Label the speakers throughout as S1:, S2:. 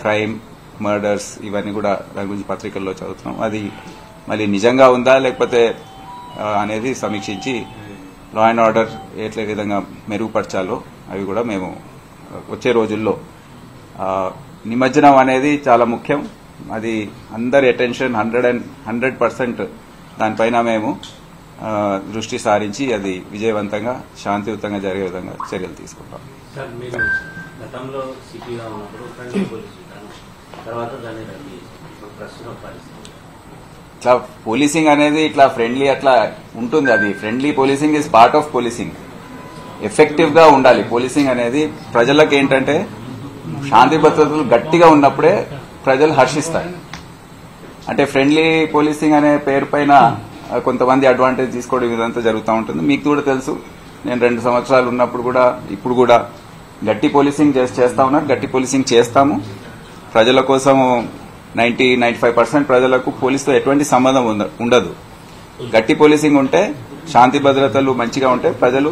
S1: Crime, murders ఇవన్నీ కూడా దాని గురించి పత్రికల్లో చదువుతున్నాం. అది మళ్ళీ నిజంగా ఉందా లేకపోతే అనేది సమీక్షించి లా అండ్ ఆర్డర్ ఎట్లే విధంగా మెరుగుపరచాలో అవి కూడా మేము వచ్చే రోజుల్లో నిమజ్జనం అనేది చాలా ముఖ్యం. అది అందరి అటెన్షన్ 100% దానిపైన మేము దృష్టి సారించి అది విజయవంతంగా శాంతియుతంగా జరిగే విధంగా చర్యలు తీసుకుంటాం.
S2: సార్, మీరు గతంలో సిటీగా ఉన్నప్పుడు ఫ్రంట్ పోలీసు తర్వాత దాన్ని రద్దు చేశారు. ప్రస్తుతం పరిస్థితి
S1: ఇట్లా పోలీసింగ్ అనేది ఇట్లా ఫ్రెండ్లీ అట్లా ఉంటుంది. అది friendly policing is part of policing. Effective గా ఉండాలి పోలీసింగ్ అనేది. ప్రజలకు ఏంటంటే శాంతి భద్రతలు గట్టిగా ఉన్నప్పుడే ప్రజలు హర్షిస్తారు. అంటే ఫ్రెండ్లీ పోలీసింగ్ అనే పేరు పైన కొంతమంది అడ్వాంటేజ్ తీసుకోవడం ఇదంతా జరుగుతూ ఉంటుంది. మీకు కూడా తెలుసు, నేను 2 సంవత్సరాలు ఉన్నప్పుడు కూడా ఇప్పుడు కూడా గట్టి పోలీసింగ్ చేస్తా ఉన్నారు. గట్టి పోలీసింగ్ చేస్తాము. ప్రజల కోసం 90-95% ప్రజలకు పోలీసుతో ఎటువంటి సంబంధం ఉండదు. గట్టి పోలీసింగ్ ఉంటే, శాంతి భద్రతలు మంచిగా ఉంటే ప్రజలు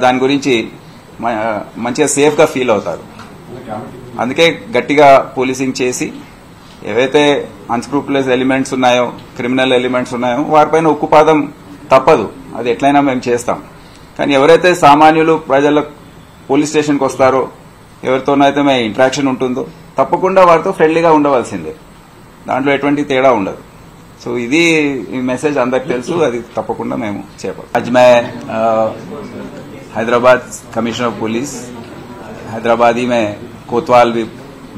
S1: దాని గురించి మంచిగా సేఫ్ గా ఫీల్ అవుతారు. అందుకే గట్టిగా పోలీసింగ్ చేసి ఏవైతే అన్స్క్రూపులస్ ఎలిమెంట్స్ ఉన్నాయో, క్రిమినల్ ఎలిమెంట్స్ ఉన్నాయో వారిపైన ఉక్కుపాదం తప్పదు. అది ఎట్లయినా మేము చేస్తాం. కానీ ఎవరైతే సామాన్యులు ప్రజల పోలీస్ స్టేషన్కి వస్తారో, ఎవరితోనైతే మేము ఇంటరాక్షన్ ఉంటుందో తప్పకుండా వారితో ఫ్రెండ్లీగా ఉండవలసిందే. దాంట్లో ఎటువంటి తేడా ఉండదు. సో ఇది ఈ మెసేజ్ అందరికి తెలుసు. అది తప్పకుండా మేము చేపడతాం. आज मैं Hyderabad commissioner of police, Hyderabadi में कोतवाल भी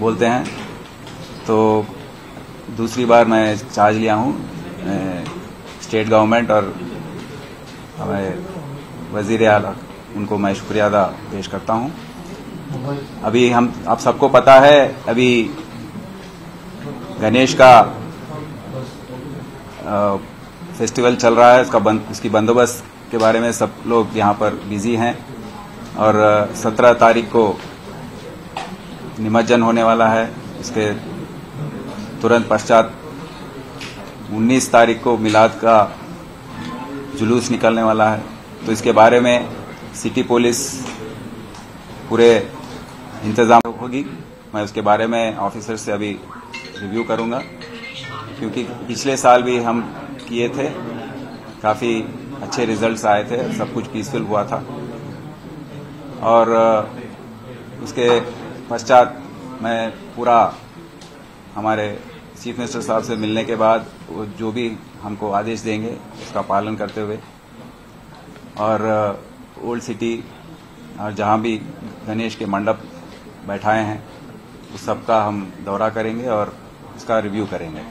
S1: बोलते हैं, तो दूसरी बार मैं चार्ज लिया हूं स्टेट गवर्नमेंट और हमें वजीर आला, उनको मैं शुक्रिया अदा पेश करता हूं. अभी आप सबको पता है, अभी गणेश का फेस्टिवल चल रहा है. इसकी बंदोबस्त के बारे में सब लोग यहाँ पर बिजी हैं और 17 तारीख को निमज्जन होने वाला है. इसके तुरंत पश्चात 19 तारीख को मिलाद का जुलूस निकलने वाला है. तो इसके बारे में सिटी पुलिस पूरे इंतजाम होगी. मैं उसके बारे में ऑफिसर से अभी रिव्यू करूंगा, क्योंकि पिछले साल भी हम किए थे, काफी अच्छे रिजल्ट्स आए थे, सब कुछ पीसफुल हुआ था. और उसके पश्चात मैं पूरा हमारे चीफ मिनिस्टर साहब से मिलने के बाद वो जो भी हमको आदेश देंगे उसका पालन करते हुए और ओल्ड सिटी और जहां भी गणेश के मंडप बैठाए हैं उस सबका हम दौरा करेंगे और उसका रिव्यू करेंगे.